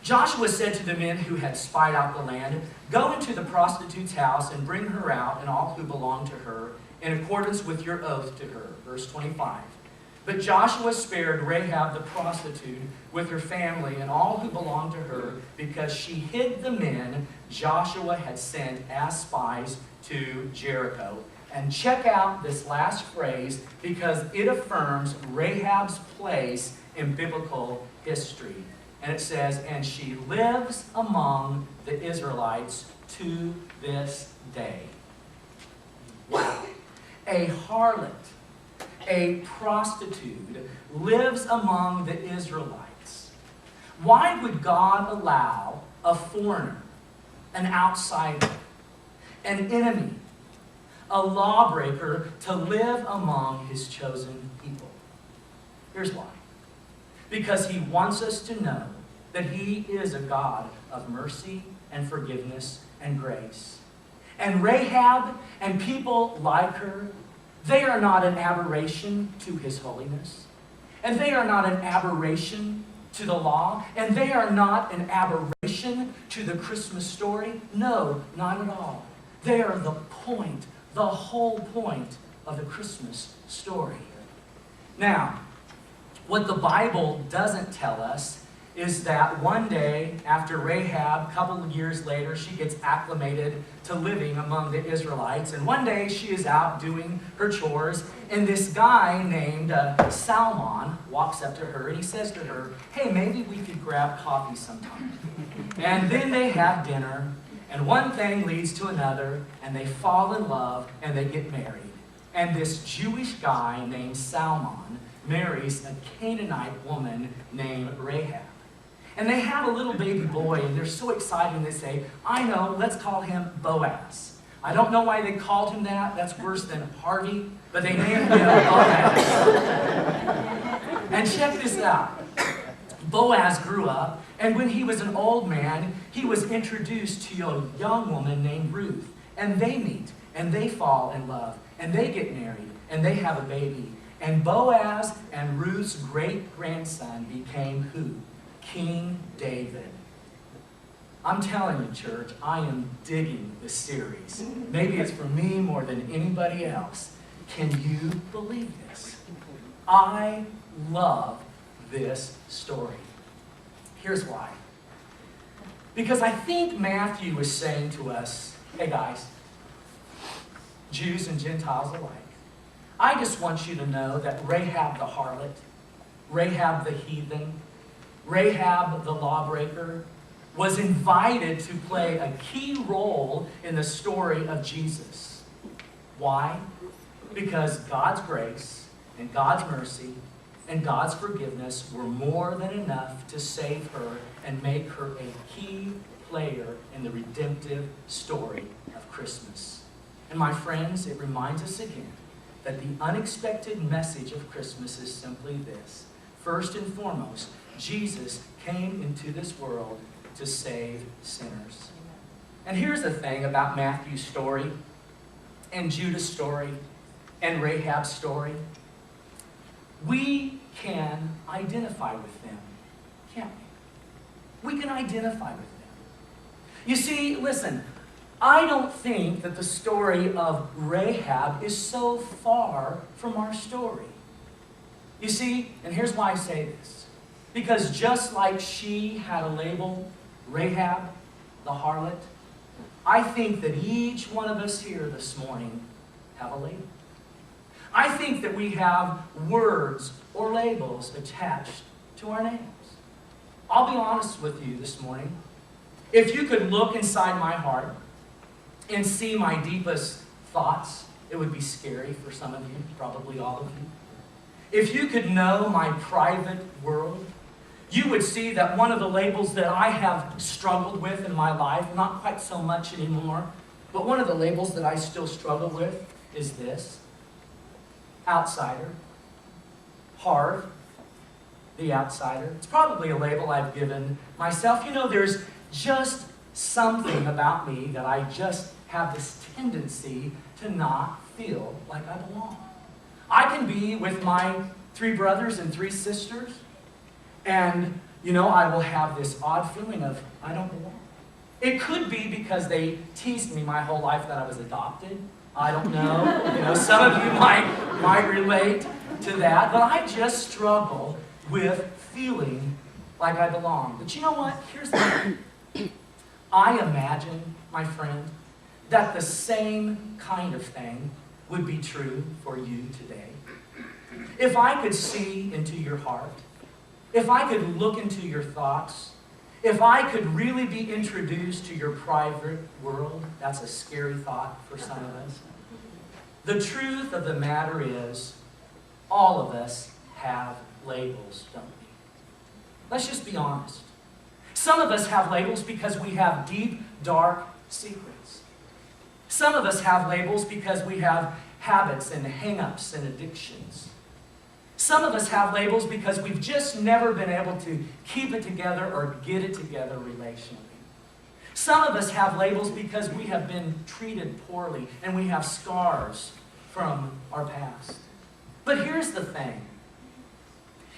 Joshua said to the men who had spied out the land, "Go into the prostitute's house and bring her out and all who belong to her, in accordance with your oath to her." Verse 25. But Joshua spared Rahab the prostitute with her family and all who belonged to her, because she hid the men Joshua had sent as spies to Jericho. And check out this last phrase, because it affirms Rahab's place in biblical history. And it says, "And she lives among the Israelites to this day." Wow. A harlot, a prostitute, lives among the Israelites. Why would God allow a foreigner, an outsider, an enemy, a lawbreaker to live among his chosen people? Here's why. Because he wants us to know that he is a God of mercy and forgiveness and grace. And Rahab and people like her, they are not an aberration to his holiness. And they are not an aberration to the law. And they are not an aberration to the Christmas story. No, not at all. They are the point, the whole point of the Christmas story. Now, what the Bible doesn't tell us is that one day after Rahab, a couple of years later, she gets acclimated to living among the Israelites. And one day she is out doing her chores, and this guy named Salmon walks up to her and he says to her, "Hey, maybe we could grab coffee sometime." And then they have dinner, and one thing leads to another, and they fall in love and they get married. And this Jewish guy named Salmon marries a Canaanite woman named Rahab. And they have a little baby boy, and they're so excited, and they say, "I know, let's call him Boaz." I don't know why they called him that. That's worse than Harvey, but they named him Boaz. And check this out. Boaz grew up, and when he was an old man, he was introduced to a young woman named Ruth. And they meet, and they fall in love, and they get married, and they have a baby. And Boaz and Ruth's great-grandson became who? King David. I'm telling you, church, I am digging this series. Maybe it's for me more than anybody else. Can you believe this? I love this story. Here's why. Because I think Matthew is saying to us, hey guys, Jews and Gentiles alike, I just want you to know that Rahab the harlot, Rahab the heathen, Rahab the lawbreaker was invited to play a key role in the story of Jesus. Why? Because God's grace and God's mercy and God's forgiveness were more than enough to save her and make her a key player in the redemptive story of Christmas. And my friends, it reminds us again that the unexpected message of Christmas is simply this. First and foremost, Jesus came into this world to save sinners. And here's the thing about Matthew's story, and Judah's story, and Rahab's story. We can identify with them, can't we? We can identify with them. You see, listen, I don't think that the story of Rahab is so far from our story. You see, and here's why I say this. Because just like she had a label, Rahab, the harlot, I think that each one of us here this morning have a label. I think that we have words or labels attached to our names. I'll be honest with you this morning. If you could look inside my heart and see my deepest thoughts, it would be scary for some of you, probably all of you. If you could know my private world, you would see that one of the labels that I have struggled with in my life, not quite so much anymore, but one of the labels that I still struggle with is this: outsider. Harv, the outsider. It's probably a label I've given myself. You know, there's just something about me that I just have this tendency to not feel like I belong. I can be with my 3 brothers and 3 sisters, and I will have this odd feeling of, I don't belong. It could be because they teased me my whole life that I was adopted. I don't know. Some of you might relate to that, but I just struggle with feeling like I belong. But you know what? Here's the thing. I imagine, my friend, that the same kind of thing would be true for you today. If I could see into your heart, if I could look into your thoughts, if I could really be introduced to your private world, that's a scary thought for some of us. The truth of the matter is, all of us have labels, don't we? Let's just be honest. Some of us have labels because we have deep, dark secrets. Some of us have labels because we have habits and hang-ups and addictions. Some of us have labels because we've just never been able to keep it together or get it together relationally. Some of us have labels because we have been treated poorly and we have scars from our past. But here's the thing.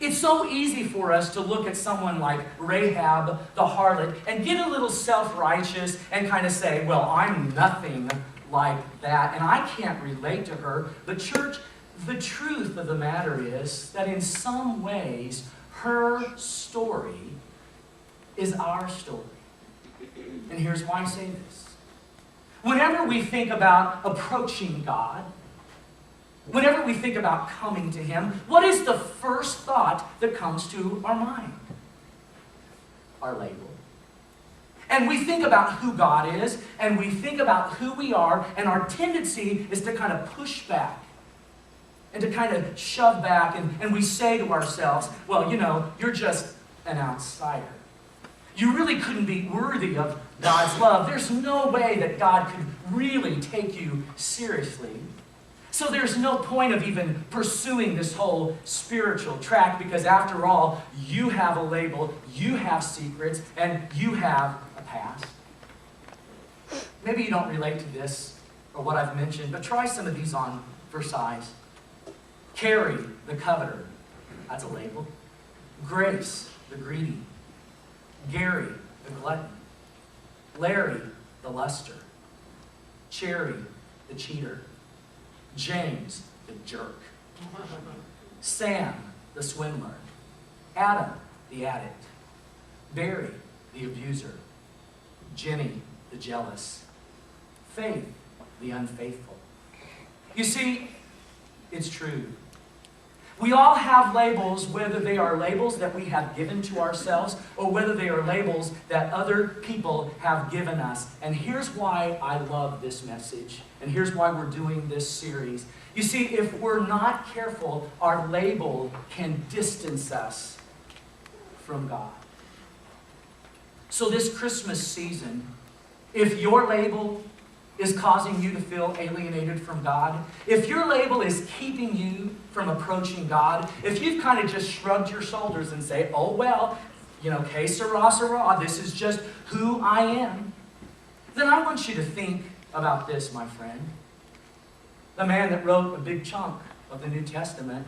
It's so easy for us to look at someone like Rahab the harlot and get a little self-righteous and kind of say, well, I'm nothing like that and I can't relate to her. But church, the truth of the matter is that in some ways, her story is our story. And here's why I say this. Whenever we think about approaching God, whenever we think about coming to Him, what is the first thought that comes to our mind? Our label. And we think about who God is, and we think about who we are, and our tendency is to kind of push back and to kind of shove back, and we say to ourselves, well, you're just an outsider. You really couldn't be worthy of God's love. There's no way that God could really take you seriously. So there's no point of even pursuing this whole spiritual track because after all, you have a label, you have secrets, and you have a past. Maybe you don't relate to this or what I've mentioned, but try some of these on for size. Carrie, the coveter. That's a label. Grace, the greedy. Gary, the glutton. Larry, the luster. Cherry, the cheater. James, the jerk. Sam, the swindler. Adam, the addict. Barry, the abuser. Jenny, the jealous. Faith, the unfaithful. You see, it's true. We all have labels, whether they are labels that we have given to ourselves or whether they are labels that other people have given us. And here's why I love this message. And here's why we're doing this series. You see, if we're not careful, our label can distance us from God. So this Christmas season, if your label is causing you to feel alienated from God, if your label is keeping you from approaching God, if you've kind of just shrugged your shoulders and say, oh well, que sera, sera, this is just who I am, then I want you to think about this, my friend. The man that wrote a big chunk of the New Testament,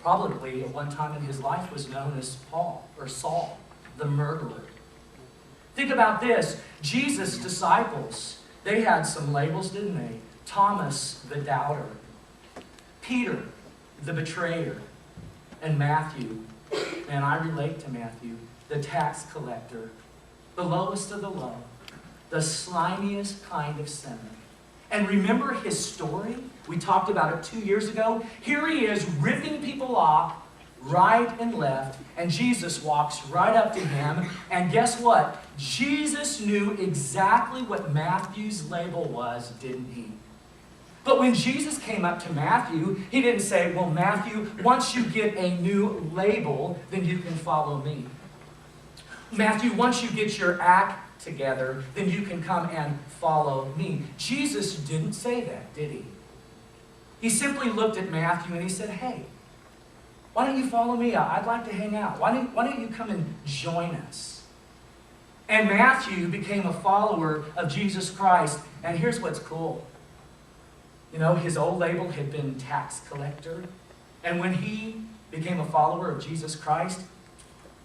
probably at one time in his life was known as Saul, the murderer. Think about this. Jesus' disciples, they had some labels, didn't they? Thomas, the doubter. Peter, the betrayer. And Matthew, and I relate to Matthew, the tax collector. The lowest of the low. The slimiest kind of sinner. And remember his story? We talked about it 2 years ago. Here he is ripping people off right and left, and Jesus walks right up to him, and guess what? Jesus knew exactly what Matthew's label was, didn't he? But when Jesus came up to Matthew, he didn't say, well, Matthew, once you get a new label, then you can follow me. Matthew, once you get your act together, then you can come and follow me. Jesus didn't say that, did he? He simply looked at Matthew and he said, hey, why don't you follow me? I'd like to hang out. Why don't you come and join us? And Matthew became a follower of Jesus Christ. And here's what's cool. His old label had been tax collector. And when he became a follower of Jesus Christ,